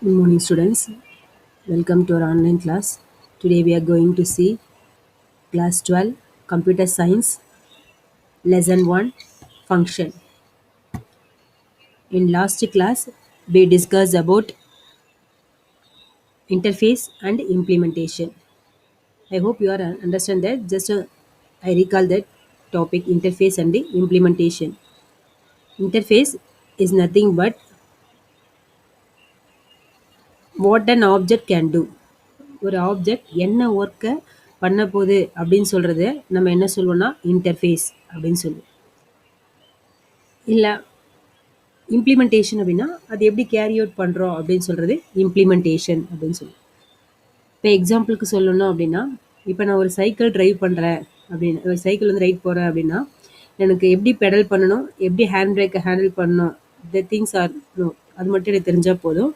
Good morning, students. Welcome to our online class. Today we are going to see class 12 Computer Science Lesson 1 Function. In last class, we discussed about interface and implementation. I hope you are understand that. I recall that topic interface and the implementation. Interface is nothing but what an object can do. ஒரு object என்ன ஒர்க்கை பண்ண போகுது அப்படின்னு சொல்கிறத நம்ம என்ன சொல்லுவோம்னா இன்டர்ஃபேஸ் அப்படின்னு சொல்லுவோம். இல்லை இம்ப்ளிமெண்டேஷன் அப்படின்னா அது எப்படி கேரி அவுட் பண்ணுறோம் அப்படின்னு சொல்கிறது இம்ப்ளிமெண்டேஷன் அப்படின்னு சொல்லுவோம். இப்போ எக்ஸாம்பிளுக்கு சொல்லணும் அப்படின்னா, இப்போ நான் ஒரு சைக்கிள் டிரைவ் பண்ணுறேன் அப்படின்னு, ஒரு சைக்கிள் வந்து ரைட் போகிறேன் அப்படின்னா, எனக்கு எப்படி பெடல் பண்ணணும், எப்படி ஹேண்ட் பிரேக்கை ஹேண்டில் பண்ணணும், திங்ஸ் ஆர் நோ, அது மட்டும் எனக்கு தெரிஞ்சால் போதும்.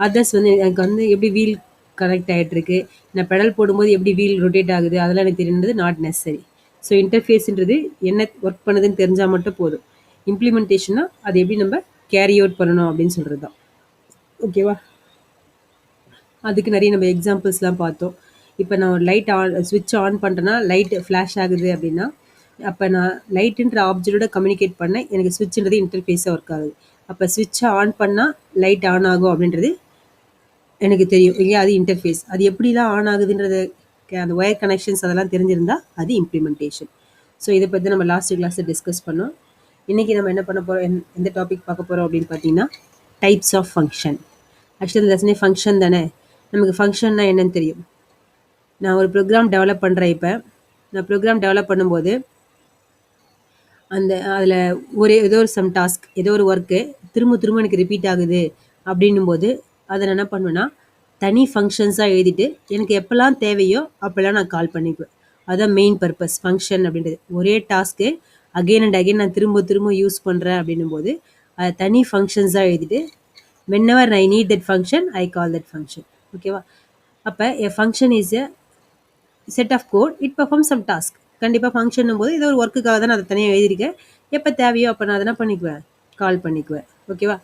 அதர்ஸ் வந்து எனக்கு வந்து எப்படி வீல் கனெக்ட் ஆகிட்டுருக்கு, நான் பெடல் போடும்போது எப்படி வீல் ரொட்டேட் ஆகுது, அதெல்லாம் எனக்கு தெரியுன்றது நாட் நெசசரி. ஸோ இன்டர்ஃபேஸ்ன்றது என்ன ஒர்க் பண்ணுதுன்னு தெரிஞ்சால் மட்டும் போதும். இம்ப்ளிமெண்டேஷன்னா அது எப்படி நம்ம கேரி அவுட் பண்ணணும் அப்படின்னு சொல்கிறது தான். ஓகேவா? அதுக்கு நிறைய நம்ம எக்ஸாம்பிள்ஸ்லாம் பார்த்தோம். இப்போ நான் ஒரு லைட் ஸ்விட்ச் ஆன் பண்ணுறேன்னா லைட் ஃப்ளாஷ் ஆகுது அப்படின்னா, அப்போ நான் லைட்டுன்ற ஆப்ஜெக்டோட கம்யூனிகேட் பண்ண எனக்கு ஸ்விட்ச்ன்றது இன்டர்ஃபேஸாக ஒர்க் ஆகுது. அப்போ ஸ்விட்சை ஆன் பண்ணால் லைட் ஆன் ஆகும் அப்படின்றது எனக்கு தெரியும் இல்லையா? அது இன்டர்ஃபேஸ். அது எப்படிலாம் ஆன் ஆகுதுன்றது அந்த ஒயர் கனெக்ஷன்ஸ் அதெல்லாம் தெரிஞ்சிருந்தா அது இம்ப்ளிமெண்டேஷன். ஸோ இதை பற்றி நம்ம லாஸ்ட் கிளாஸில் டிஸ்கஸ் பண்ணோம். இன்றைக்கி நம்ம என்ன பண்ண போகிறோம், எந்த டாபிக் பார்க்க போகிறோம் அப்படின்னு பார்த்தீங்கன்னா, டைப்ஸ் ஆஃப் ஃபங்க்ஷன். ஆக்சுவலி இந்த லெசனே ஃபங்க்ஷன் தானே. நமக்கு ஃபங்க்ஷன்னா என்னன்னு தெரியும். நான் ஒரு ப்ரோக்ராம் டெவலப் பண்ணுறேன். இப்போ நான் ப்ரோக்ராம் டெவலப் பண்ணும்போது அதில் ஏதோ ஒரு சம் டாஸ்க், ஏதோ ஒரு ஒர்க்கு திரும்ப எனக்கு ரிப்பீட் ஆகுது அப்படின்னும்போது அதை நான் என்ன பண்ணுவேன்னா தனி ஃபங்க்ஷன்ஸாக எழுதிட்டு எனக்கு எப்போல்லாம் தேவையோ அப்போல்லாம் நான் கால் பண்ணிக்குவேன். அதுதான் மெயின் பர்பஸ் ஃபங்க்ஷன் அப்படின்றது. ஒரே டாஸ்க்கு அகெயின் அண்ட் அகெயின் நான் திரும்ப யூஸ் பண்ணுறேன் அப்படின்னும்போது அதை தனி ஃபங்க்ஷன்ஸாக எழுதிட்டு whenever I need that function, I call that function. ஓகேவா? அப்போ a function is a set of code, it performs some task. கண்டிப்பாக ஃபங்க்ஷன் போது ஏதோ ஒரு ஒர்க்குக்காக தான் நான் அதை தனியாக எழுதியிருக்கேன். எப்போ தேவையோ அப்போ நான் அதை என்ன பண்ணிக்குவேன், கால் பண்ணிக்குவேன். ஓகேவா?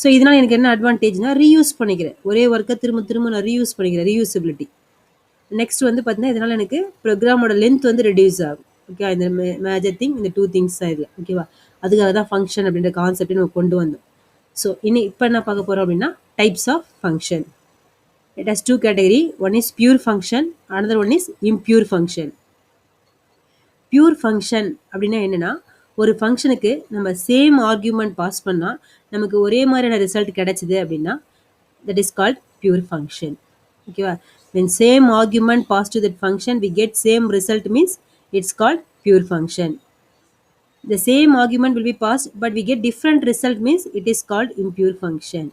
ஸோ இதனால் எனக்கு என்ன அட்வான்டேஜ்னா ரீயூஸ் பண்ணிக்கிறேன். ஒரே ஒர்க்கை திரும்ப நான் ரீயூஸ் பண்ணிக்கிறேன், ரீயூசபிலிட்டி. நெக்ஸ்ட் வந்து பார்த்தீங்கன்னா இதனால் எனக்கு ப்ரோக்ராமோட லென்த் வந்து ரெடியூஸ் ஆகும். ஓகே, இந்த மேஜர் திங் இந்த 2 திங்ஸ் தான் இதில். ஓகேவா? அதுக்காக தான் ஃபங்க்ஷன் அப்படின்ற கான்செப்டை நம்ம கொண்டு வந்தோம். ஸோ இப்போ என்ன பார்க்க போகிறோம் அப்படின்னா types of function. It has 2 category. One is pure function, another one is impure function. Pure function அப்படின்னா என்னென்னா, ஒரு ஃபங்க்ஷனுக்கு நம்ம சேம் ஆர்கியூமெண்ட் பாஸ் பண்ணால் நமக்கு ஒரே மாதிரியான ரிசல்ட் கிடைச்சிது அப்படின்னா that is called pure function. ஓகேவா? when same argument passed to that function we get same result means it's called pure function. The same argument will be passed but we get different result means it is called impure function.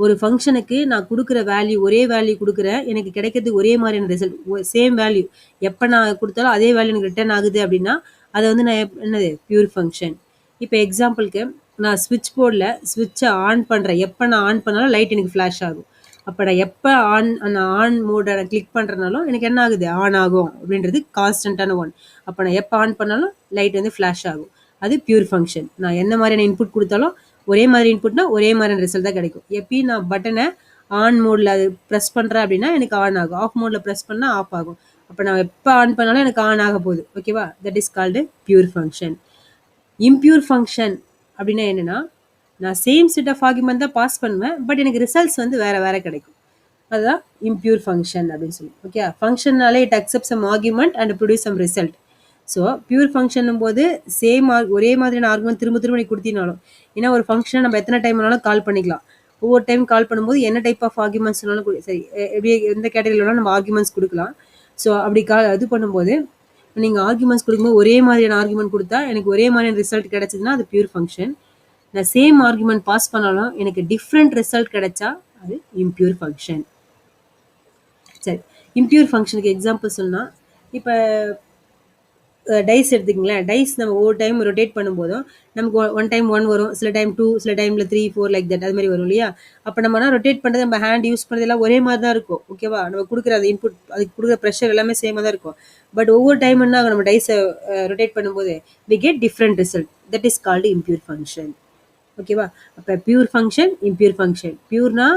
ஒரு ஃபங்க்ஷனுக்கு நான் கொடுக்குற value ஒரே value கொடுக்குறேன், எனக்கு கிடைக்கிறது ஒரே மாதிரியான ரிசல்ட், சேம் வேல்யூ எப்போ நான் கொடுத்தாலும் அதே வேல்யூ எனக்கு ரிட்டர்ன் ஆகுது அப்படின்னா அதை வந்து நான் என்னது பியூர் ஃபங்க்ஷன். இப்போ எக்ஸாம்பிளுக்கு நான் ஸ்விட்ச் போர்டில் ஸ்விட்சை ஆன் பண்ணுறேன், எப்போ நான் ஆன் பண்ணாலும் லைட் எனக்கு ஃப்ளாஷ் ஆகும். அப்போ நான் எப்போ ஆன் மோடை நான் கிளிக் பண்ணுறனாலும் எனக்கு என்ன ஆகுது, ஆன் ஆகும் அப்படின்றது கான்ஸ்டன்டான ஒன். அப்போ நான் எப்போ ஆன் பண்ணாலும் லைட் வந்து ஃப்ளாஷ் ஆகும். அது பியூர் ஃபங்க்ஷன். நான் என்ன மாதிரியான இன்புட் கொடுத்தாலும் ஒரே மாதிரி இன்புட்னா ஒரே மாதிரியான ரிசல்ட் தான் கிடைக்கும். எப்பயும் நான் பட்டனை ஆன் மோடில் அது ப்ரெஸ் பண்ணுறேன் அப்படின்னா எனக்கு ஆன் ஆகும், ஆஃப் மோடில் ப்ரெஸ் பண்ணால் ஆஃப் ஆகும். அப்போ நான் எப்போ ஆன் பண்ணாலும் எனக்கு ஆன் ஆக போகுது. ஓகேவா? That is called pure function. Impure function அப்படின்னா என்னென்னா, நான் சேம் செட் ஆஃப் ஆர்குமெண்ட் தான் பாஸ் பண்ணுவேன், பட் எனக்கு ரிசல்ட்ஸ் வந்து வேறு கிடைக்கும். அதுதான் இம்பியூர் ஃபங்க்ஷன் அப்படின்னு சொல்லி. ஓகே, ஃபங்க்ஷன்னாலே it accept some argument and produce some result. So pure function போது சேம் ஒரே மாதிரியான ஆர்குமெண்ட் திரும்ப நீ கொடுத்தினாலும், ஏன்னா ஒரு ஃபங்க்ஷனை நம்ம எத்தனை டைம் வேணாலும் கால் பண்ணிக்கலாம். ஒவ்வொரு டைம் கால் பண்ணும்போது என்ன டைப் ஆஃப் ஆர்குமெண்ட்ஸ் வேணாலும் சரி, எப்படி எந்த கேட்டகரியில் வேணாலும் நம்ம ஆர்குமெண்ட்ஸ் கொடுக்கலாம். ஸோ அப்படி இது பண்ணும்போது நீங்கள் ஆர்குமெண்ட்ஸ் கொடுக்கும்போது ஒரே மாதிரியான ஆர்குமெண்ட் கொடுத்தா எனக்கு ஒரே மாதிரியான ரிசல்ட் கிடைச்சதுன்னா அது பியூர் ஃபங்க்ஷன். நான் சேம் ஆர்குமெண்ட் பாஸ் பண்ணாலும் எனக்கு டிஃப்ரெண்ட் ரிசல்ட் கிடைச்சா அது இம்பியூர் ஃபங்க்ஷன். சரி, இம்பியூர் ஃபங்க்ஷனுக்கு எக்ஸாம்பிள் சொன்னால், இப்போ டைஸ் எடுத்துக்கிங்களேன். டைஸ் நம்ம ஒவ்வொரு டைம் ரொட்டேட் பண்ணும்போதும் நமக்கு ஒன் டைம் 1 வரும், சில டைம் 2, சில டைமில் 3, 4 லைக் தட், அது மாதிரி வரும் இல்லையா? அப்போ நம்ம ரொட்டேட் பண்ணுறது, நம்ம ஹேண்ட் யூஸ் பண்ணுறது எல்லாம் ஒரே மாதிரி தான் இருக்கும். ஓகேவா? நம்ம கொடுக்குற அந்த இன்புட், அதுக்கு கொடுக்குற ப்ரெஷர் எல்லாமே சேமாக தான் இருக்கும். பட் ஒவ்வொரு டைம் என்ன நம்ம டைஸை ரொட்டேட் பண்ணும்போது we get different result. That is called impure function. ஓகேவா? அப்போ பியூர் ஃபங்க்ஷன், இம்பியூர் ஃபங்க்ஷன். பியூர்னா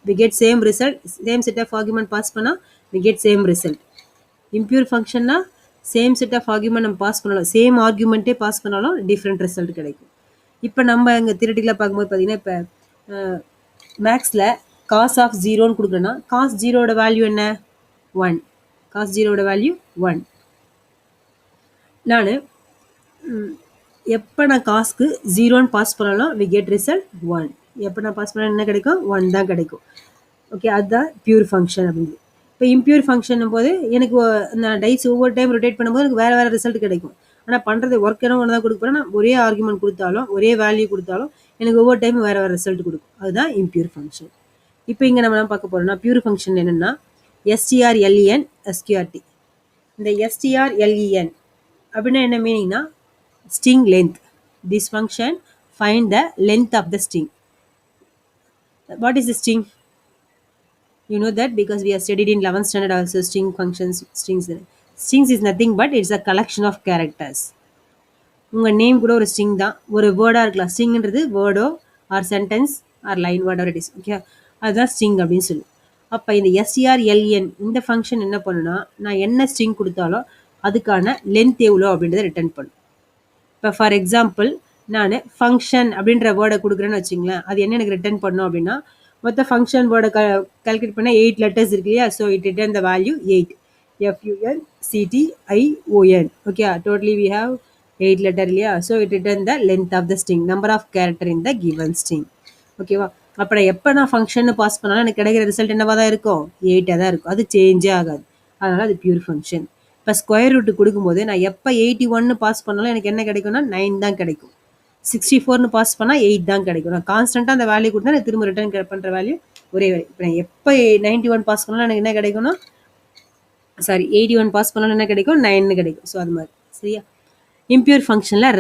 we get same result, same set of argument pass பண்ணா we get same result. impure functionனா same set of argument நம்ம pass பண்ணலாம், same ஆர்குமெண்ட்டே pass பண்ணாலும் different result கிடைக்கும். இப்போ நம்ம இங்கே தியரிட்டிக்கலாக பார்க்கும்போது பார்த்தீங்கன்னா, இப்போ மேக்ஸில் காஸ் ஆஃப் ஜீரோன்னு கொடுக்குறேன்னா காஸ் ஜீரோட வேல்யூ என்ன? 1. காஸ் ஜீரோட வேல்யூ 1. நான் எப்போ நான் காஸ்க்கு ஜீரோன்னு பாஸ் பண்ணாலும் வி கெட் ரிசல்ட் 1. எப்போ நான் பாஸ் பண்ணாலும் என்ன கிடைக்கும்? 1 தான் கிடைக்கும். ஓகே, அதுதான் பியூர் ஃபங்க்ஷன் அப்படின்னு. இப்போ இம்பியூர் ஃபங்க்ஷன் போது எனக்கு நான் டைஸ் ஒவ்வொரு டைம் ரொட்டேட் பண்ணும்போது எனக்கு வேறு வேறு ரிசல்ட் கிடைக்கும். ஆனால் பண்ணுறது ஒர்க் என்ன ஒன்று தான் கொடுக்குறேன். நான் ஒரே ஆர்குமெண்ட் கொடுத்தாலும் ஒரே வேல்யூ கொடுத்தாலும் எனக்கு ஒவ்வொரு டைம் வேறு வேறு ரிசல்ட் கொடுக்கும். அதுதான் இம்பியூர் ஃபங்க்ஷன். இப்போ இங்கே நம்ம என்ன பார்க்க போகிறோம்னா, பியூர் ஃபங்க்ஷன் என்னென்னா STRLEN SQRT. இந்த STRLEN அப்படின்னா என்ன மீனிங்னா string length. This function find the length of the string. What is the string? You know that because we have studied in 11th standard also string functions. Strings is nothing but it's a collection of characters. உங்கள் name கூட ஒரு string தான், ஒரு வேர்டாக இருக்கலாம். ஸ்ட்ரிங்ன்றது வேர்டோ or sentence or line வேர்டோ இட் இஸ். ஓகே, அதுதான் ஸ்ட்ரிங் அப்படின்னு சொல்லி. அப்போ இந்த STRLEN இந்த ஃபங்க்ஷன் என்ன பண்ணுன்னா, நான் என்ன ஸ்ட்ரிங் கொடுத்தாலும் அதுக்கான லென்த் எவ்வளோ அப்படின்றத ரிட்டர்ன் பண்ணும். இப்போ ஃபார் எக்ஸாம்பிள் நான் ஃபங்க்ஷன் அப்படின்ற வேர்டை கொடுக்குறேன்னு வச்சுங்களேன், அது என்ன எனக்கு ரிட்டர்ன் பண்ணும் அப்படின்னா, மொத்த ஃபங்க்ஷன் வேர்டை கால்குலேட் பண்ணால் 8 லெட்டர்ஸ் இருக்கு இல்லையா? So it return the value 8. FUNCTION. Okay, totally we have 8 letter இல்லையா? So it return the length of the string, number of character in the given string. ஓகேவா? அப்புறம் எப்போ நான் ஃபங்க்ஷன் பாஸ் பண்ணாலும் எனக்கு கிடைக்கிற ரிசல்ட் என்னவா தான் இருக்கும்? 8 தான் இருக்கும். அது சேஞ்சே ஆகாது. அதனால் அது பியூர் ஃபங்க்ஷன். இப்போ ஸ்கொயர் ரூட்டு கொடுக்கும்போது நான் எப்போ 81 பாஸ் பண்ணாலும் எனக்கு என்ன கிடைக்கும்னா 9 தான் கிடைக்கும். 64 பாஸ் பண்ணால் 8 தான் கிடைக்கும். நான் கான்ஸ்டண்ட்டாக அந்த வேல்யூ கொடுத்தா நான் திரும்ப ரிட்டர்ன் பண்ணுற வேல்யூ ஒரே வேல்யூ. இப்போ நான் எப்போ 91 பாஸ் பண்ணாலும் எனக்கு என்ன கிடைக்கும்னா 81 பாஸ் பண்ணாலும் என்ன கிடைக்கும்? 9 கிடைக்கும். ஸோ அது மாதிரி சரியா. இம்பியூர் ஃபங்க்ஷனில்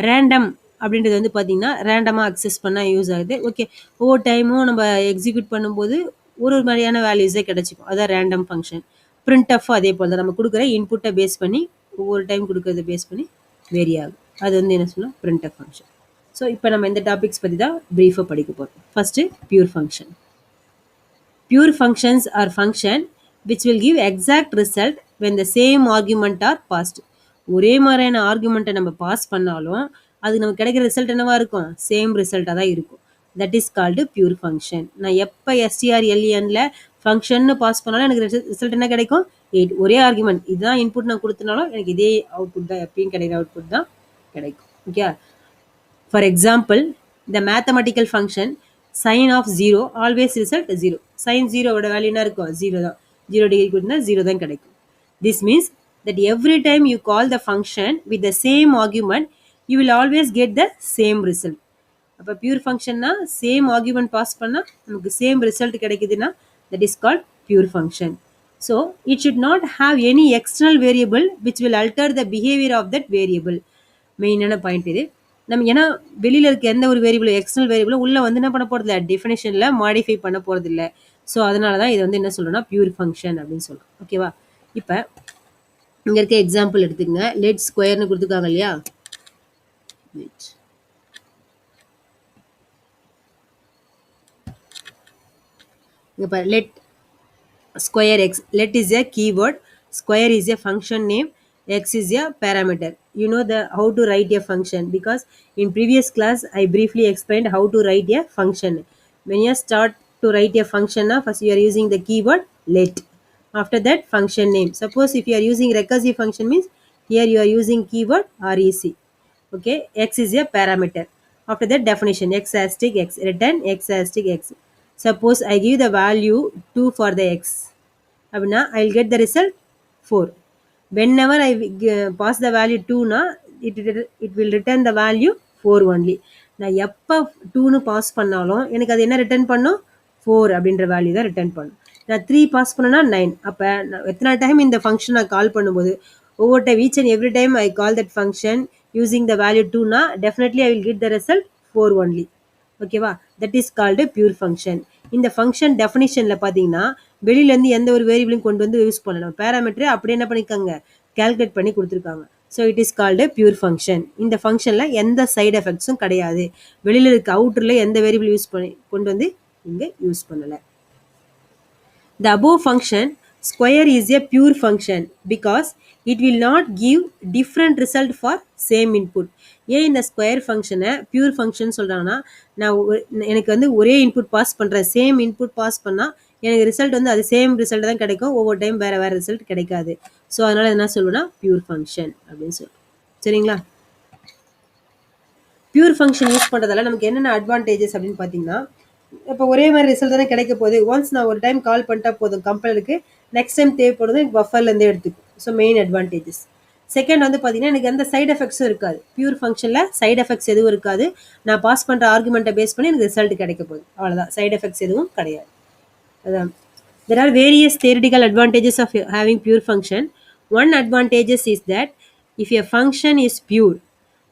ரேண்டம் அப்படின்றது வந்து பார்த்தீங்கன்னா ரேண்டமாக அக்சஸ் பண்ணால் யூஸ் ஆகுது. ஓகே, ஒவ்வொரு டைமும் நம்ம எக்ஸிக்யூட் பண்ணும்போது ஒரு மாதிரியான வேல்யூஸே கிடைச்சிக்கும். அதான் ரேண்டம் ஃபங்க்ஷன். printf அதே போல் தான், நம்ம கொடுக்குற இன்புட்டை பேஸ் பண்ணி ஒவ்வொரு டைம் கொடுக்குறத பேஸ் பண்ணி வேரி ஆகும். அது வந்து என்ன சொல்லலாம்? printf function. ஸோ இப்போ நம்ம இந்த டாபிக்ஸ் பற்றி தான் ப்ரீஃபாக படிக்க போகிறோம். First pure function. Pure functions R function which will give exact result when the same argument are passed. ஒரே மாதிரியான ஆர்குமெண்ட்டை நம்ம பாஸ் பண்ணாலும் அது நமக்கு கிடைக்கிற ரிசல்ட் என்னவா இருக்கும்? சேம் ரிசல்ட்டாக தான் இருக்கும். That is called pure function. நான் எப்போ STRLENல ஃபங்க்ஷன்னு பாஸ் பண்ணாலும் எனக்கு ரிசல்ட் என்ன கிடைக்கும்? 8. ஒரே ஆர்குமெண்ட் இதுதான் இன்புட் நான் கொடுத்தனாலும் எனக்கு இதே அவுட்புட் தான், எப்பயும் கிடைக்கிற அவுட்புட் தான் கிடைக்கும். ஓகே, ஃபார் எக்ஸாம்பிள் இந்த mathematical function sine of 0 always result 0. Sine 0வோட வேல்யூ என்ன இருக்கும்? 0 தான். 0 டிகிரி கொடுத்தா 0 தான் கிடைக்கும். This means that every time you call the function with the same argument you will always get the same result. அப்போ பியூர் ஃபங்க்ஷன்னா சேம் ஆர்குமெண்ட் பாஸ் பண்ணால் நமக்கு சேம் ரிசல்ட் கிடைக்குதுன்னா that is called pure function. So it should not have any external variable which will alter the behavior of that variable. மெயினான point இது. நம்ம ஏன்னா வெளியில் இருக்க எந்த ஒரு வேரியபிளும் எக்ஸ்டர்னல் வேரியபிளும் உள்ளே வந்து என்ன பண்ண போகிறதில்ல, டெஃபினேஷனில் மாடிஃபை பண்ண போகிறதில்ல. ஸோ அதனால தான் இது வந்து என்ன சொல்லணும்னா பியூர் ஃபங்க்ஷன் அப்படின்னு சொல்லலாம். ஓகேவா? இப்போ இங்கே இருக்க எக்ஸாம்பிள் எடுத்துக்கங்க. லெட் ஸ்கொயர்னு கொடுத்துருக்காங்க இல்லையா? இங்கே பாரு, let square X. Let is a keyword, square is a function name, x is a parameter. You know how to write a function because in previous class I briefly explained how to write a function. When you start to write a function, first you are using the keyword let. After that function name. Suppose if you are using recursive function means here you are using keyword rec. Okay, x is a parameter. After that definition x asterisk x, return x asterisk x. Suppose I give the value 2 for the x. Abna I will get the result 4. Whenever I pass the value 2 na it will return the value 4 only. நான் எப்போ 2னு pass பண்ணாலும் எனக்கு அது என்ன return பண்ணும்? 4 அப்படின்ற value தான் return பண்ணும். நான் 3 பாஸ் பண்ணனா 9. அப்போ எத்தனை டைம் இந்த ஃபங்க்ஷன் நான் கால் பண்ணும்போது ஒவ்வொரு time each and every time I call that function using the value 2 na definitely I will get the result 4 only. ஓகேவா? That is called pure function. இந்த ஃபங்க்ஷன் டெஃபினிஷனில் பார்த்தீங்கன்னா வெளியிலேருந்து எந்த ஒரு வேரியபிளையும் கொண்டு வந்து யூஸ் பண்ணலாம். பேராமீட்டரை அப்படியே என்ன பண்ணிக்காங்க? கால்குலேட் பண்ணி கொடுத்துருக்காங்க. So it is called pure function. இந்த ஃபங்க்ஷனில் எந்த சைடு எஃபெக்ட்ஸும் கிடையாது. வெளியில் இருக்க அவுட்டரில் எந்த வேரியபிள் யூஸ் பண்ணி கொண்டு வந்து இங்கே யூஸ் பண்ணலை. The above function square is a pure function because it will not give different result for same input. ஏன் இந்த ஸ்கொயர் ஃபங்க்ஷனை பியூர் ஃபங்க்ஷன் சொல்கிறாங்கன்னா, எனக்கு வந்து ஒரே இன்புட் பாஸ் பண்ணுறேன், சேம் இன்புட் பாஸ் பண்ணால் எனக்கு ரிசல்ட் வந்து அது சேம் ரிசல்ட் தான் கிடைக்கும், ஒவ்வொரு டைம் வேறு வேறு ரிசல்ட் கிடைக்காது. ஸோ அதனால் என்ன சொல்லுவேன்னா பியூர் ஃபங்க்ஷன் அப்படின்னு சொல்லுவோம். சரிங்களா? பியூர் ஃபங்க்ஷன் யூஸ் பண்ணுறதால நமக்கு என்னென்ன அட்வான்டேஜஸ் அப்படின்னு பார்த்தீங்கன்னா, இப்போ ஒரே மாதிரி ரிசல்ட் தானே கிடைக்க போகுது. ஒன்ஸ் நான் ஒரு டைம் கால் பண்ணிட்டா போதும் கம்பெனிக்கு, நெக்ஸ்ட் டைம் தேவைப்படுது எனக்கு பஃபர்லேருந்தே எடுத்துக்கும். So main advantages. செகண்ட் வந்து பார்த்தீங்கன்னா எனக்கு எந்த சைட் எஃபெக்ட்ஸும் இருக்காது. பியூர் ஃபங்க்ஷனில் சைட் எஃபெக்ட்ஸ் எதுவும் இருக்காது. நான் பாஸ் பண்ணுற ஆர்குமெண்ட்டை பேஸ் பண்ணி எனக்கு ரிசல்ட் கிடைக்க போகுது, அவ்வளோதான். சைட் எஃபெக்ட்ஸ் எதுவும் கிடையாது. அதான். There are various theoretical advantages of having pure function. One advantage is that if a function is pure,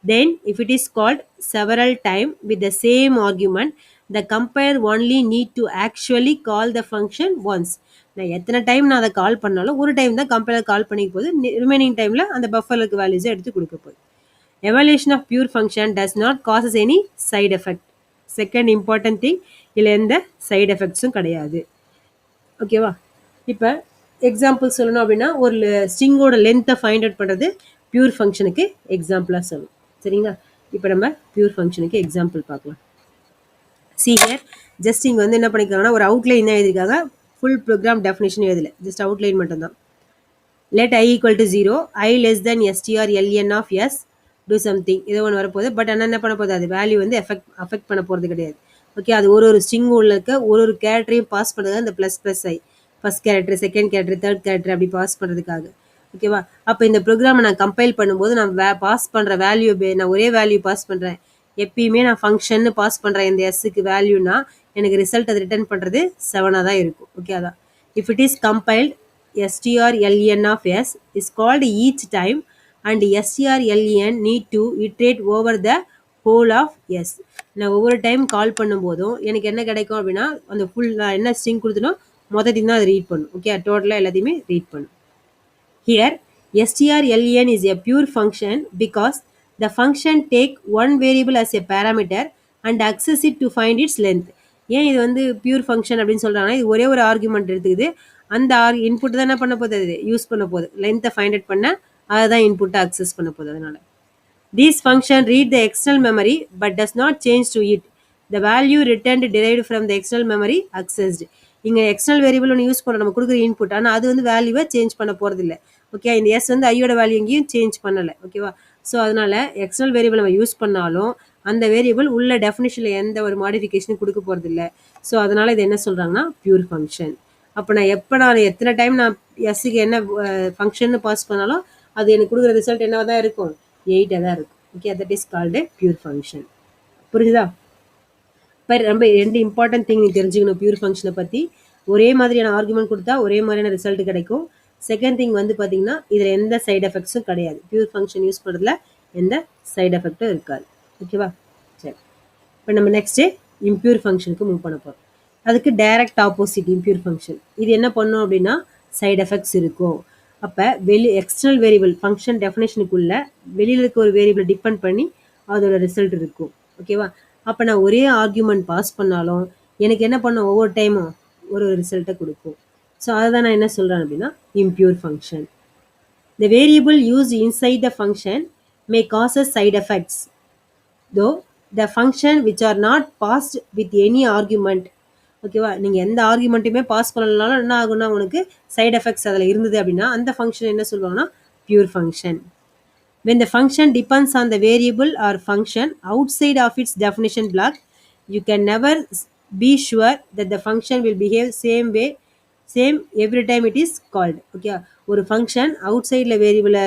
then if it is called several times with the same argument, the compiler only need to actually call the function once. நான் எத்தனை time நான் அதை கால் பண்ணாலும் ஒரு time தான் compiler கால் பண்ணிக்க போகுது, remaining டைமில் அந்த பஃபருக்கு வேல்யூஸை எடுத்து கொடுக்க போகுது. Evaluation of pure function does not causes any side effect. Second important thing, இதில் எந்த சைட் எஃபெக்ட்ஸும் கிடையாது. ஓகேவா? இப்போ எக்ஸாம்பிள் சொல்லணும் அப்படின்னா, ஒரு ஸ்ட்ரிங்கோட லென்த்தை ஃபைண்ட் அவுட் பண்ணுறது பியூர் ஃபங்க்ஷனுக்கு எக்ஸாம்பிளாக சொல்லணும். சரிங்களா? இப்போ நம்ம பியூர் ஃபங்க்ஷனுக்கு எக்ஸாம்பிள் பார்க்கலாம். சி ஹியர், ஜஸ்ட் இங்கே வந்து என்ன பண்ணிக்கிறாங்கன்னா ஒரு அவுட்லைன் தான் எழுதியிருக்காங்க, ஃபுல் ப்ரோக்ராம் டெஃபினேஷன் எழுதலை, ஜஸ்ட் அவுட்லைன் மட்டும்தான். Let I equal to 0, I less than strln of s do something, ஏதோ ஒன்று வரப்போகுது. பட் ஆனால் என்ன பண்ண போகுது, அது வேல்யூ வந்து அஃபெக்ட் பண்ண போகிறது கிடையாது. ஓகே, அது ஒரு ஸ்ட்ரிங் உள்ள இருக்க ஒரு கேரக்டரையும் பாஸ் பண்ணுறது இந்த plus I, first character, second character, third character அப்படி பாஸ் பண்ணுறதுக்காக. ஓகேவா? அப்போ இந்த ப்ரோக்ராமை நான் கம்பைல் பண்ணும்போது நான் பாஸ் பண்ணுற வேல்யூ நான் ஒரே வேல்யூ பாஸ் பண்ணுறேன். எப்பயுமே நான் ஃபங்க்ஷன்னு பாஸ் பண்ணுறேன் இந்த எஸ்ஸுக்கு வேல்யூனா எனக்கு ரிசல்ட் அது ரிட்டர்ன் பண்ணுறது 7ஆக தான் இருக்கும். ஓகே, அதான். If it is compiled strlen of s is called each time and strlen need to iterate over the whole of s. நான் ஒவ்வொரு டைம் கால் பண்ணும்போதும் எனக்கு என்ன கிடைக்கும் அப்படின்னா, அந்த ஃபுல் நான் என்ன ஸ்ட்ரிங் கொடுத்தனோ மொத்தத்தையும் தான் அது ரீட் பண்ணும். ஓகே, டோட்டலாக எல்லாத்தையுமே ரீட் பண்ணும். Here strlen is a pure function because the function take one variable as a parameter and access it to find its length. ஏன் இது வந்து பியூர் ஃபங்க்ஷன் அப்படின்னு சொல்கிறாங்கன்னா, இது ஒரே ஒரு ஆர்குமெண்ட் எடுத்துக்குது, அந்த இன்புட் தான் என்ன பண்ண போகுது, அது யூஸ் பண்ண போகுது, லென்த்தை ஃபைண்ட் அவுட் பண்ண அதை தான் இன்புட்டை அக்சஸ் பண்ண போகுது. அதனால these function read the external memory but does not change to it. The value returned derived from the external memory accessed. இங்கே எக்ஸ்டர்னல் வேரியபிள் ஒன்று யூஸ் பண்ணுறோம், நம்ம கொடுக்குற இன்புட், ஆனால் அது வந்து வேல்யூவை சேஞ்ச் பண்ண போகிறது இல்லை. ஓகே, இந்த எஸ் வந்து ஐயோட வேல்யூ எங்கேயும் சேஞ்ச் பண்ணலை. ஓகேவா? ஸோ அதனால் எக்ஸ்டர்னல் வேரியபிள் நம்ம யூஸ் பண்ணாலும் அந்த வேரியபிள் உள்ள டெஃபினிஷனில் எந்த ஒரு மாடிஃபிகேஷனும் கொடுக்க போகிறது இல்லை. ஸோ அதனால் இது என்ன சொல்கிறாங்கன்னா பியூர் ஃபங்க்ஷன். அப்போ நான் எத்தனை டைம் நான் எஸ்ஸுக்கு என்ன ஃபங்க்ஷன்னு பாஸ் பண்ணாலும் அது எனக்கு கொடுக்குற ரிசல்ட் என்னவாக தான் இருக்கும், 8ஆக தான் இருக்கும். Okay, that is called pure function. புரிஞ்சுதா? இப்போ ரொம்ப 2 இம்பார்ட்டன்ட் திங் நீ தெரிஞ்சுக்கணும் பியூர் ஃபங்க்ஷனை பற்றி. ஒரே மாதிரியான ஆர்குமெண்ட் கொடுத்தா ஒரே மாதிரியான ரிசல்ட் கிடைக்கும். செகண்ட் திங் வந்து பார்த்தீங்கன்னா இதில் எந்த சைட் எஃபெக்ட்ஸும் கிடையாது. பியூர் ஃபங்க்ஷன் யூஸ் பண்ணுறதுல எந்த சைட் எஃபெக்டும் இருக்காது. ஓகேவா? சரி, இப்போ நம்ம நெக்ஸ்ட்டு இம்பியூர் ஃபங்க்ஷனுக்கு மூவ் பண்ண போகிறோம். அதுக்கு டைரக்ட் ஆப்போசிட் இம்பியூர் ஃபங்க்ஷன். இது என்ன பண்ணும் அப்படின்னா சைட் எஃபெக்ட்ஸ் இருக்கும். அப்போ எக்ஸ்டர்னல் வேரியபிள் ஃபங்க்ஷன் டெஃபினேஷனுக்குள்ள வெளியில் இருக்க ஒரு வேரியபிளை டிபெண்ட் பண்ணி அதோட ரிசல்ட் இருக்கும். ஓகேவா? அப்போ நான் ஒரே ஆர்குமெண்ட் பாஸ் பண்ணாலும் எனக்கு என்ன பண்ணும், ஒவ்வொரு டைமும் ஒரு ரிசல்ட்டை கொடுக்கும். ஸோ அதை தான் நான் என்ன சொல்கிறேன் அப்படின்னா impure function. The variable used inside the function may cause side effects, though the function which are not passed with any argument. ஓகேவா? நீங்கள் எந்த ஆர்குமெண்ட்டுமே பாஸ் பண்ணலனாலும் என்ன ஆகும்னா உனக்கு சைட் எஃபெக்ட்ஸ் அதில் இருந்தது அப்படின்னா அந்த ஃபங்க்ஷன் என்ன சொல்லுவாங்கன்னா pure function. When the function depends on the variable or function outside of its definition block, you can never be sure that the function will behave same every time it is called. Okay, ஒரு function out சைடில் வேரியபிளை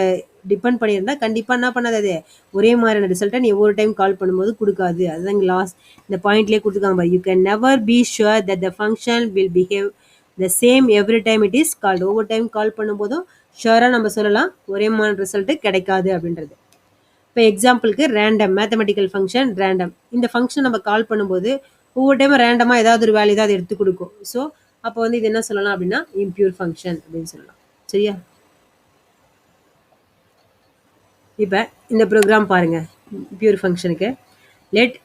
depend பண்ணியிருந்தால் கண்டிப்பாக என்ன பண்ணாது, ஒரே மாதிரியான ரிசல்ட்டை நீ ஒவ்வொரு டைம் கால் பண்ணும்போது கொடுக்காது. அதுதான் இங்கே லாஸ்ட் இந்த பாயிண்ட்லேயே கொடுத்துருக்காங்க பாரு. You can never be sure that the function will behave the same every time it is called. ஒவ்வொரு டைம் கால் பண்ணும்போதும் ஷுவராக நம்ம சொல்லலாம் ஒரே மாதிரி ரிசல்ட்டு கிடைக்காது அப்படின்றது. இப்போ எக்ஸாம்பிளுக்கு ரேண்டம் மேத்தமெட்டிக்கல் ஃபங்க்ஷன் ரேண்டம். இந்த ஃபங்க்ஷன் நம்ம கால் பண்ணும்போது ஒவ்வொரு டைமும் ரேண்டமாக ஏதாவது ஒரு வேல்யூ தான் அது எடுத்து கொடுக்கும். ஸோ அப்போ வந்து இது என்ன சொல்லலாம் அப்படின்னா இம்பியூர் ஃபங்க்ஷன் அப்படின்னு சொல்லலாம். சரியா? இப்போ இந்த ப்ரோக்ராம் பாருங்கள் பியூர் ஃபங்க்ஷனுக்கு. Let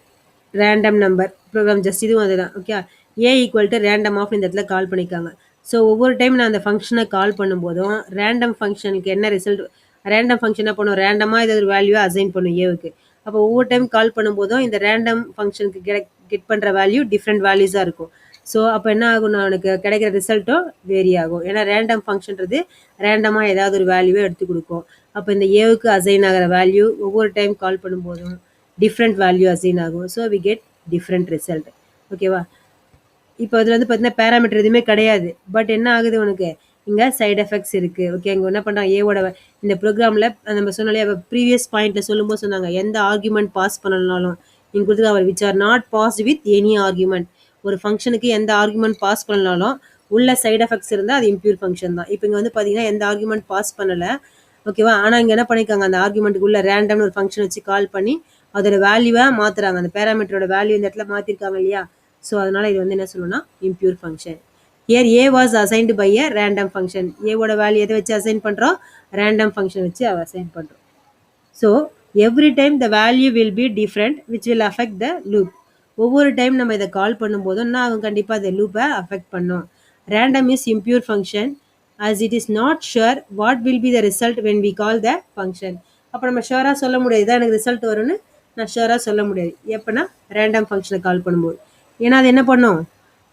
random number program just இதுவும் அதுதான். Okay, A equal to random of இந்த இடத்துல கால் பண்ணிக்காங்க. ஸோ ஒவ்வொரு டைம் நான் அந்த ஃபங்க்ஷனை கால் பண்ணும்போதும் ரேண்டம் ஃபங்க்ஷனுக்கு என்ன ரிசல்ட், ரேண்டம் ஃபங்க்ஷன் என்ன பண்ணும், ரேண்டமாக ஏதாவது ஒரு வேல்யூ அசைன் பண்ணும் ஏவுக்கு. அப்போ ஒவ்வொரு டைம் கால் பண்ணும்போதும் இந்த ரேண்டம் ஃபங்க்ஷனுக்கு கெட் பண்ணுற வேல்யூ டிஃப்ரெண்ட் வேல்யூஸாக இருக்கும். ஸோ அப்போ என்ன ஆகும்னா எனக்கு கிடைக்கிற ரிசல்ட்டும் வேரி ஆகும். ஏன்னா ரேண்டம் ஃபங்க்ஷன்றது ரேண்டமாக ஏதாவது ஒரு வேல்யூவை எடுத்து கொடுக்கும். அப்போ இந்த ஏவுக்கு அசைன் ஆகிற வேல்யூ ஒவ்வொரு டைம் கால் பண்ணும்போதும் டிஃப்ரெண்ட் வேல்யூ அசைன் ஆகும். So we get different result. ஓகேவா? இப்போ அதில் வந்து பார்த்தீங்கன்னா பேராமீட்டர் எதுவுமே கிடையாது. பட் என்ன ஆகுது உனக்கு, இங்கே சைட் எஃபெக்ட்ஸ் இருக்குது. ஓகே, இங்கே என்ன பண்ணுறாங்க, ஏவோட இந்த ப்ரோக்ராமில் நம்ம சொன்னாலே ப்ரீவியஸ் பாயிண்ட்டில் சொல்லும்போது சொன்னாங்க எந்த ஆர்குமெண்ட் பாஸ் பண்ணலனாலும் இங்கே கொடுத்துருக்க அவர் which are not pass with any argument. ஒரு ஃபங்க்ஷனுக்கு எந்த ஆர்குமெண்ட் பாஸ் பண்ணலாலும் உள்ள சைட் எஃபெக்ட்ஸ் இருந்தால் அது இம்ப்யூர் ஃபங்க்ஷன் தான். இப்போ இங்கே வந்து பார்த்தீங்கன்னா எந்த ஆர்குமெண்ட் பாஸ் பண்ணலை. ஓகேவா? ஆனால் இங்கே என்ன பண்ணியிருக்காங்க, அந்த ஆர்குமெண்ட்டுக்கு உள்ள ரேண்டம்னு ஒரு ஃபங்க்ஷன் வச்சு கால் பண்ணி அதோட வேல்யூவை மாற்றுறாங்க. அந்த பேராமீட்டரோட வேல்யூ இந்த இடத்துல மாற்றிருக்காங்க இல்லையா? ஸோ அதனால் இது வந்து என்ன சொல்லணும்னா impure function. Here A was assigned by a random function. ஏவோட வேல்யூ எதை வச்சு அசைன் பண்ணுறோம், ரேண்டம் ஃபங்க்ஷன் வச்சு அசைன் பண்ணுறோம். So every time the value will be different which will affect the loop. ஒவ்வொரு டைம் நம்ம இதை கால் பண்ணும்போதும் நான் அவங்க கண்டிப்பாக அந்த லூப்பை அஃபெக்ட் பண்ணும். Random is impure function as it is not sure what will be the result when we call the function. அப்போ நம்ம ஷுவராக சொல்ல முடியாது இதான் எனக்கு ரிசல்ட் வரும்னு நான் ஷுவராக சொல்ல முடியாது எப்போனா ரேண்டம் ஃபங்க்ஷனை கால் பண்ணும்போது. ஏன்னா அது என்ன பண்ணும்,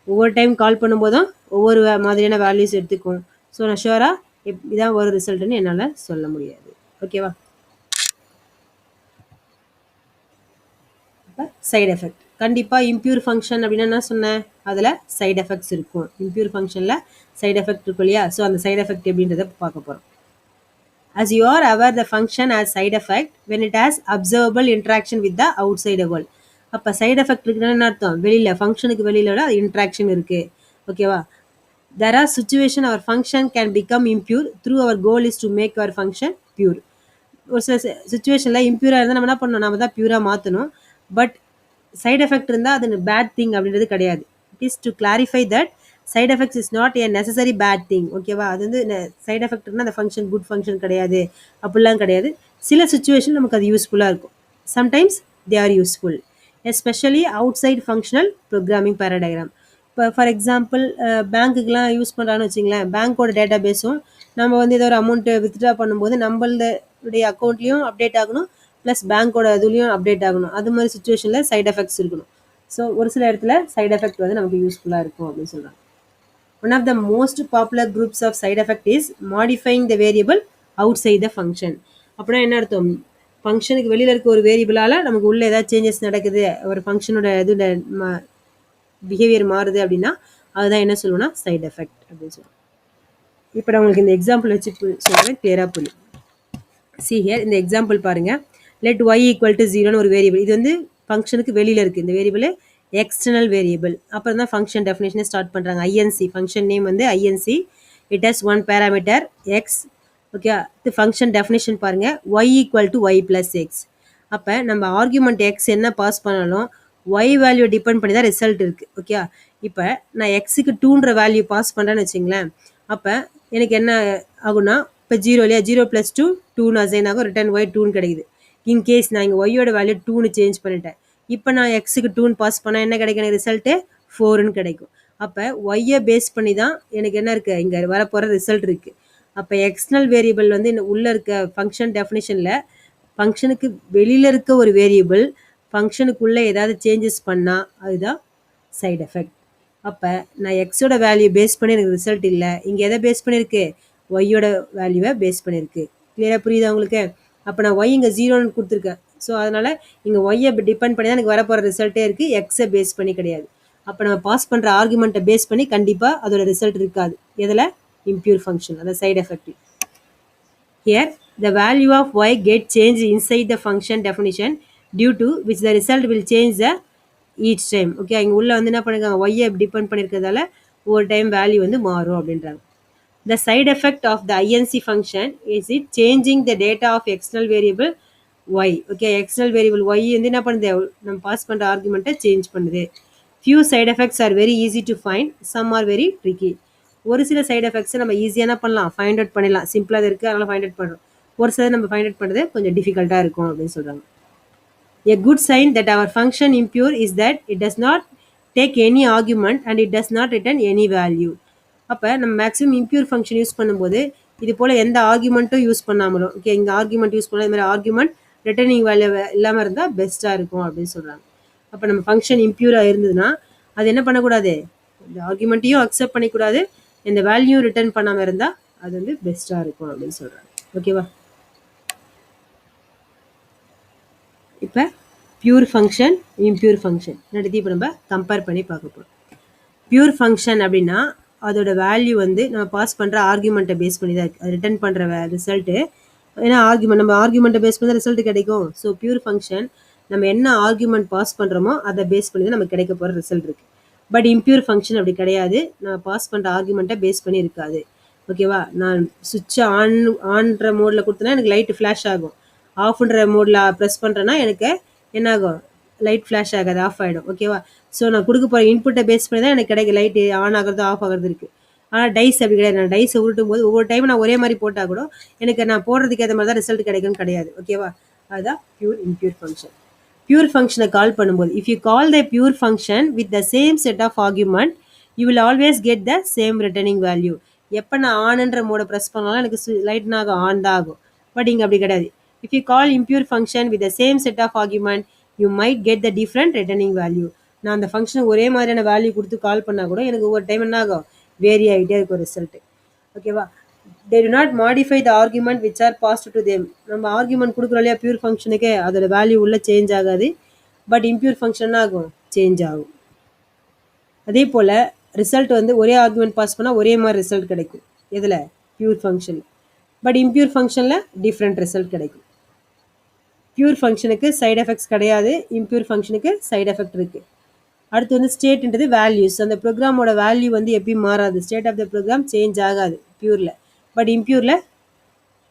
ஒவ்வொரு டைம் கால் பண்ணும்போதும் ஒவ்வொரு மாதிரியான வேல்யூஸ் எடுத்துக்கும். ஸோ நான் ஷுவராக இதான் ஒரு ரிசல்ட்னு என்னால் சொல்ல முடியாது. ஓகேவா? இப்போ சைடு எஃபெக்ட் கண்டிப்பாக இம்ப்யூர் ஃபங்க்ஷன் அப்படின்னா என்ன சொன்னேன், அதில் சைடு எஃபெக்ட்ஸ் இருக்கும். இம்ப்யூர் ஃபங்க்ஷனில் சைடு எஃபெக்ட் இருக்கும் இல்லையா? ஸோ அந்த சைடு எஃபெக்ட் எப்படின்றத பார்க்க போகிறோம். As you are aware, the function has side effect when it has observable interaction with the outside world. அப்போ சைடு எஃபெக்ட் இருக்குன்னு என்ன அர்த்தம், வெளியில் ஃபங்க்ஷனுக்கு வெளியில் அது இன்ட்ராக்ஷன் இருக்குது. ஓகேவா? There are situations our function can become impure through our goal is to make our function pure. ஒரு சில சுச்சுவேஷனில் இம்ப்யூராக இருந்தால் நம்ம என்ன பண்ணணும், நம்ம தான் பியூராக மாற்றணும். பட் சைடு எஃபெக்ட் இருந்தால் அது பேட் திங் அப்படின்றது கிடையாது. It is to clarify that side effects is not a necessary bad thing. ஓகேவா? அது வந்து சைடு எஃபெக்ட்னா அந்த ஃபங்க்ஷன் குட் ஃபங்க்ஷன் கிடையாது, அப்படிலாம் கிடையாது. சில சுச்சுவேஷன் நமக்கு அது யூஸ்ஃபுல்லாக இருக்கும். Sometimes they are useful especially outside functional programming paradigm. இப்போ ஃபார் எக்ஸாம்பிள் பேங்க்குக்கெலாம் யூஸ் பண்ணுறான்னு வச்சிங்களேன், பேங்க்கோட டேட்டா பேஸும் நம்ம வந்து ஏதோ ஒரு அமௌண்ட்டு வித்ட்ரா பண்ணும்போது நம்மளுடைய அக்கௌண்ட்லேயும் அப்டேட் ஆகணும், ப்ளஸ் பேங்க்கோட இதுலேயும் அப்டேட் ஆகணும். அது மாதிரி சுச்சுவேஷனில் சைடு எஃபெக்ட்ஸ் இருக்கணும். ஸோ ஒரு சில இடத்துல சைடு எஃபெக்ட் வந்து நமக்கு யூஸ்ஃபுல்லாக இருக்கும் அப்படின்னு சொல்கிறாங்க. One of the most popular groups of side effect is modifying the variable outside the function. அப்படின்னா என்ன அர்த்தம், ஃபங்க்ஷனுக்கு வெளியில் இருக்க ஒரு வேரியபிளால் நமக்கு உள்ள ஏதாவது சேஞ்சஸ் நடக்குது, ஒரு ஃபங்க்ஷனோட இது பிஹேவியர் மாறுது அப்படின்னா அதுதான் என்ன சொல்லுவோம்னா சைடு எஃபெக்ட் அப்படின்னு சொல்லுவோம். இப்போ நான் உங்களுக்கு இந்த எக்ஸாம்பிள் வச்சு சொல்கிறேன், கிளியராக புரியும். சி ஹியர் இந்த எக்ஸாம்பிள் பாருங்கள். லெட் ஒய் ஈக்குவல் டு 0ன்னு ஒரு வேரியபிள், இது வந்து ஃபங்க்ஷனுக்கு வெளியில் இருக்குது. இந்த வேரியபிள் எக்ஸ்டர்னல் வேரியபிள். அப்புறம் தான் ஃபங்க்ஷன் டெஃபினேஷனை ஸ்டார்ட் பண்ணுறாங்க. ஐஎன்சி ஃபங்க்ஷன் நேம் வந்து INC. It has one parameter X. Okay, இது ஃபங்க்ஷன் டெஃபினேஷன் பாருங்கள், Y equal to Y plus X. அப்போ நம்ம ஆர்குமெண்ட் எக்ஸ் என்ன பாஸ் பண்ணாலும் ஒய் வேல்யூ டிபெண்ட் பண்ணி தான் ரிசல்ட் இருக்குது. ஓகே, இப்போ நான் எக்ஸுக்கு 2ன்ற வேல்யூ பாஸ் பண்ணுறேன்னு வச்சுங்களேன். அப்போ எனக்கு என்ன ஆகும்னா, இப்போ 0 இல்லையா, 0 + 2 2ன்னு அசைன் ஆகும், ரிட்டன் ஒய் 2ன்னு கிடைக்குது. இன்கேஸ் நான் இங்கே ஒய்யோட வேல்யூ 2ன்னு சேஞ்ச் பண்ணிட்டேன், இப்போ நான் எக்ஸுக்கு 2ன்னு பாஸ் பண்ணால் என்ன கிடைக்கும், எனக்கு ரிசல்ட்டு 4ன்னு கிடைக்கும். அப்போ ஒய்யை பேஸ் பண்ணி தான் எனக்கு என்ன இருக்குது, இங்கே வரப்போகிற ரிசல்ட் இருக்குது. அப்போ எக்ஸ்டர்னல் வேரியபிள் வந்து உள்ளே இருக்க ஃபங்க்ஷன் டெஃபினேஷனில் ஃபங்க்ஷனுக்கு வெளியில் இருக்க ஒரு வேரியபிள் ஃபங்க்ஷனுக்குள்ளே ஏதாவது சேஞ்சஸ் பண்ணால் அதுதான் சைடு எஃபெக்ட். அப்போ நான் எக்ஸோட வேல்யூ பேஸ் பண்ணி எனக்கு ரிசல்ட் இல்லை, இங்கே எதை பேஸ் பண்ணியிருக்கு, ஒய்யோட வேல்யூவை பேஸ் பண்ணியிருக்கு. கிளியராக புரியுதா உங்களுக்கு? அப்போ நான் ஒய் இங்கே 0ன்னு கொடுத்துருக்கேன். ஸோ அதனால் இங்கே ஒய்யை டிபெண்ட் பண்ணி தான் எனக்கு வரப்போகிற ரிசல்ட்டே இருக்குது, எக்ஸை பேஸ் பண்ணி கிடையாது. அப்போ நம்ம பாஸ் பண்ணுற ஆர்குமெண்ட்டை பேஸ் பண்ணி கண்டிப்பாக அதோட ரிசல்ட் இருக்காது. இதில் இம்ப்யூர் ஃபங்க்ஷன், அந்த side effect. Here the value of y get changed inside the function definition due to which the result will change the each time. Okay, இங்கே உள்ள வந்து என்ன பண்ணிருக்காங்க, ஒய்யை டிபெண்ட் பண்ணியிருக்கிறதால ஒரு டைம் வேல்யூ வந்து மாறும் அப்படின்றாங்க. The side effect of the INC function is it changing the data of external variable y. Okay, external variable y வந்து என்ன பண்ணுது, நம்ம பாஸ் பண்ணுற ஆர்குமெண்ட்டை சேஞ்ச் பண்ணுது. Few side effects are very easy to find, some are very tricky. ஒரு சில side எஃபெக்ட்ஸை நம்ம ஈஸியாக பண்ணலாம், ஃபைண்ட் அவுட் பண்ணிடலாம், சிம்பிளாக இருக்குது அதனால் ஃபைண்ட் அவுட் பண்ணுறோம். ஒரு சிலர் நம்ம ஃபைண்ட் அவுட் பண்ணுறது கொஞ்சம் டிஃபிகல்ட்டாக இருக்கும் அப்படின்னு சொல்கிறாங்க. A good sign that our function impure is that it does not take any argument and it does not return any value. அப்போ நம்ம மேக்ஸிமம் இம்ப்யூர் ஃபங்க்ஷன் யூஸ் பண்ணும்போது இது போல் எந்த ஆர்குமெண்ட்டும் யூஸ் பண்ணாமலும், ஓகே, இங்கே ஆர்குமெண்ட் யூஸ் பண்ணால் இது மாதிரி ஆர்குமெண்ட் ரிட்டர்னிங் வேல்யூ இல்லாமல் இருந்தால் பெஸ்ட்டாக இருக்கும் அப்படின்னு சொல்கிறாங்க. அப்போ நம்ம ஃபங்க்ஷன் இம்ப்யூராக இருந்ததுன்னா அது என்ன பண்ணக்கூடாது, இந்த ஆர்குமெண்ட்டையும் அக்செப்ட் பண்ணிக்கூடாது, இந்த வேல்யூ ரிட்டர்ன் பண்ணாமல் இருந்தால் அது வந்து பெஸ்ட்டாக இருக்கும் அப்படின்னு சொல்கிறாங்க. ஓகேவா? இப்போ பியூர் ஃபங்க்ஷன், இம்ப்யூர் ஃபங்க்ஷன் ரெண்டுத்தையும் இப்போ நம்ம கம்பேர் பண்ணி பார்க்க போகிறோம். பியூர் ஃபங்க்ஷன் அப்படின்னா அதோட வேல்யூ வந்து நம்ம பாஸ் பண்ணுற ஆர்குமெண்ட்டை பேஸ் பண்ணி தான் இருக்குது. அது ரிட்டர்ன் பண்ணுற ரிசல்ட்டு, ஏன்னா நம்ம ஆர்குமெண்ட்டை பேஸ் பண்ணி தான் ரிசல்ட் கிடைக்கும். ஸோ பியூர் ஃபங்க்ஷன் நம்ம என்ன ஆர்குமெண்ட் பாஸ் பண்ணுறோமோ அதை பேஸ் பண்ணி தான் நமக்கு கிடைக்க போகிற ரிசல்ட் இருக்குது. பட் இம்ப்யூர் ஃபங்க்ஷன் அப்படி கிடையாது, நான் பாஸ் பண்ணுற ஆர்குமெண்ட்டை பேஸ் பண்ணி இருக்காது. ஓகேவா? நான் சுவிட்சை ஆன்ற மோடில் கொடுத்தனா எனக்கு லைட்டு ஃப்ளாஷ் ஆகும், ஆஃப்ன்ற மோடில் ப்ரெஸ் பண்ணுறேன்னா எனக்கு என்ன ஆகும், லைட் ஃப்ளாஷ் ஆகாது, ஆஃப் ஆகிடும். ஓகேவா? ஸோ நான் கொடுக்க போகிற இன்புட்டை பேஸ் பண்ணி தான் எனக்கு கிடைக்க லைட்டு ஆன் ஆகிறது ஆஃப் ஆகிறது இருக்குது. ஆனால் டைஸ் அப்படி கிடையாது. நான் டைஸை உருட்டும் போது ஒவ்வொரு டைம் நான் ஒரே மாதிரி போட்டால் கூட எனக்கு நான் போடுறதுக்கு ஏற்ற மாதிரி தான் ரிசல்ட் கிடைக்கும்னு கிடையாது. ஓகேவா? அதுதான் பியூர் இம்ப்யூர் ஃபங்க்ஷன். பியூர் ஃபங்க்ஷனை கால் பண்ணும்போது, if you call the pure function with the same set of argument you will always get the same returning value. எப்போ நான் ஆன்ன்ற மோடை ப்ரெஸ் பண்ணாலும் எனக்கு லைட்னாக ஆன் தான் ஆகும். பட் இங்கே அப்படி கிடையாது. If you call impure function with the same set of argument you might get the different returning value. நான் அந்த ஃபங்க்ஷனுக்கு ஒரே மாதிரியான வேல்யூ கொடுத்து கால் பண்ணால் கூட எனக்கு ஒவ்வொரு டைம் என்ன ஆகும், வேரி ஆகிட்டே இருக்கும் ரிசல்ட்டு. ஓகேவா? they do not modify the argument which are passed to them. நம்ம ஆர்குமெண்ட் கொடுக்குறோம் இல்லையா பியூர் ஃபங்க்ஷனுக்கு, அதோட வேல்யூ உள்ள சேஞ்ச் ஆகாது. பட் இம்ப்யூர் ஃபங்க்ஷன் ஆகும், சேஞ்ச் ஆகும். அதே போல் ரிசல்ட் வந்து ஒரே ஆர்குமெண்ட் பாஸ் பண்ணால் ஒரே மாதிரி ரிசல்ட் கிடைக்கும். எதில்? Pure function. பட் இம்ப்யூர் ஃபங்க்ஷனில் டிஃப்ரெண்ட் ரிசல்ட் கிடைக்கும். பியூர் ஃபங்க்ஷனுக்கு சைடு எஃபெக்ட்ஸ் கிடையாது, இம்ப்யூர் ஃபங்க்ஷனுக்கு சைடு எஃபெக்ட் இருக்குது. அடுத்து வந்து ஸ்டேட்ன்றது வேல்யூஸ். அந்த ப்ரோக்ராமோட வேல்யூ வந்து எப்பயும் மாறாது, state of the program change ஆகாது பியூரில். பட் இம்ப்யூரில்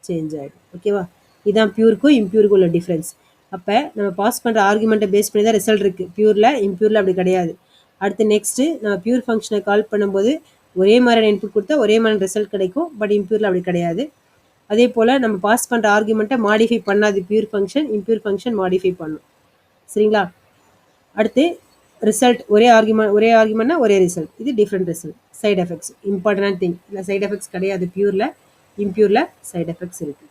சேஞ்ச் ஆகிடும். ஓகேவா? இதுதான் பியூருக்கும் இம்ப்யூருக்கும் உள்ள டிஃப்ரென்ஸ். அப்போ நம்ம பாஸ் பண்ணுற ஆர்குமெண்ட்டை பேஸ் பண்ணி தான் ரிசல்ட் இருக்குது பியூரில். இம்ப்யூரில் அப்படி கிடையாது. அடுத்து நெக்ஸ்ட்டு நம்ம பியூர் ஃபங்க்ஷனை கால் பண்ணும்போது ஒரே மாதிரியான இன்புட் கொடுத்தா ஒரே மாதிரியான ரிசல்ட் கிடைக்கும். பட் இம்ப்யூரில் அப்படி கிடையாது. அதே போல் நம்ம பாஸ் பண்ணுற ஆர்குமெண்ட்டை மாடிஃபை பண்ணாது pure function, impure function modify பண்ணும். சரிங்களா? அடுத்து ரிசல்ட் ஒரே ஆர்குமெண்ட்னா ஒரே ரிசல்ட், இது டிஃப்ரெண்ட் ரிசல்ட். சைடு எஃபெக்ட்ஸ் இம்பார்ட்டன்டான திங். இல்லை சைடு எஃபெக்ட்ஸ் கிடையாது பியூரில், இம்ப்யூரில் சைடு எஃபெக்ட்ஸ் இருக்குது.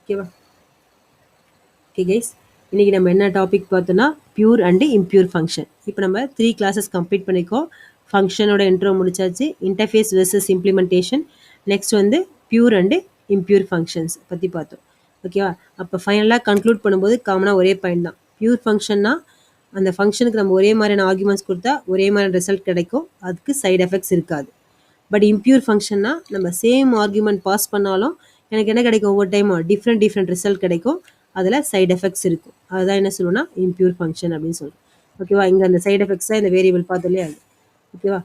ஓகேவா? ஓகே கைஸ், இன்றைக்கி நம்ம என்ன டாபிக் பார்த்தோன்னா பியூர் அண்டு இம்ப்யூர் ஃபங்க்ஷன். இப்போ நம்ம 3 கிளாஸஸ் கம்ப்ளீட் பண்ணிக்கோ. ஃபங்க்ஷனோட இன்ட்ரோ முடிச்சாச்சு, இன்டர்ஃபேஸ் வெர்சஸ் இம்ப்ளிமெண்டேஷன், நெக்ஸ்ட் வந்து பியூர் அண்டு இம்ப்யூர் ஃபங்க்ஷன்ஸ் பற்றி பார்த்தோம். ஓகேவா? அப்போ ஃபைனலாக கன்க்ளூட் பண்ணும்போது காமனாக ஒரே பாயிண்ட் தான். பியூர் ஃபங்க்ஷன்னா அந்த ஃபங்க்ஷனுக்கு நம்ம ஒரே மாதிரியான ஆர்குமெண்ட்ஸ் கொடுத்தா ஒரே மாதிரியான ரிசல்ட் கிடைக்கும், அதுக்கு சைடு எஃபெக்ட்ஸ் இருக்காது. பட் இம்ப்யூர் ஃபங்க்ஷன்னா நம்ம சேம் ஆர்குமெண்ட் பாஸ் பண்ணாலும் எனக்கு என்ன கிடைக்கும், ஒவ்வொரு டைமும் டிஃப்ரெண்ட் ரிசல்ட் கிடைக்கும், அதில் சைடு எஃபெக்ட்ஸ் இருக்கும். அதுதான் என்ன சொல்லுவோம்னா இம்ப்யூர் ஃபங்க்ஷன் அப்படின்னு சொல்லுவோம். ஓகேவா? இங்கே அந்த சைடு எஃபெக்ட்ஸ் தான் இந்த வேரியபிள் பார்த்தோம் இல்லையா அது. ஓகேவா?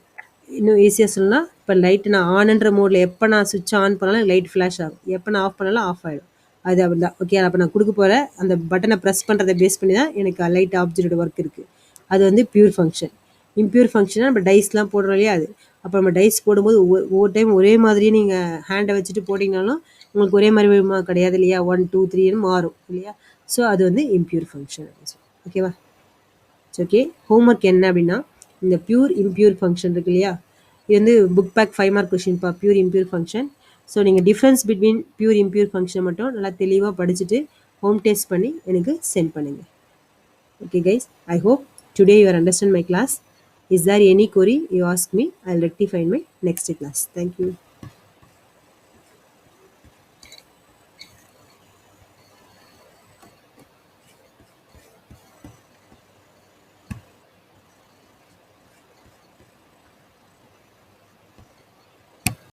இன்னும் ஈஸியாக சொல்லலாம். இப்போ லைட்டு நான் ஆன்ன்ற மோடில் எப்போ நான் சுவிட்ச் ஆன் பண்ணாலும் லைட் ஃப்ளாஷ் ஆகும், எப்போ நான் ஆஃப் பண்ணாலும் ஆஃப் ஆகிடும். அது அப்படி தான். ஓகே, அப்போ நான் கொடுக்க போகிற அந்த பட்டனை ப்ரெஸ் பண்ணுறதை பேஸ் பண்ணி தான் எனக்கு லைட் ஆப்ஜெக்ட் ஒர்க் இருக்குது. அது வந்து பியூர் ஃபங்க்ஷன். இம்ப்யூர் ஃபங்க்ஷனாக நம்ம டைஸ்லாம் போடுறோம் இல்லையா அது. அப்போ நம்ம டைஸ் போடும்போது ஒவ்வொரு டைம் ஒரே மாதிரியே நீங்கள் ஹேண்டை வச்சுட்டு போட்டிங்கனாலும் உங்களுக்கு ஒரே மாதிரி கிடையாது இல்லையா, 1 2 3ன்னு மாறும் இல்லையா. ஸோ அது வந்து இம்ப்யூர் ஃபங்க்ஷன் அப்படின்னு சொல்லி. ஓகேவா? ஓகே, ஹோம்ஒர்க் என்ன அப்படின்னா இந்த பியூர் இம்ப்யூர் ஃபங்க்ஷன் இருக்கு இல்லையா, இது வந்து புக் பேக் 5 மார்க் கொஷின்ப்பா, பியூர் இம்ப்யூர் ஃபங்க்ஷன். ஸோ நீங்கள் difference between pure impure function மட்டும் நல்லா தெளிவாக படிச்சுட்டு ஹோம் டெஸ்ட் பண்ணி எனக்கு சென்ட் பண்ணுங்கள். Okay guys, I hope today you are understand my class. Is there any query you ask me, I'll rectify in my next class. Thank you.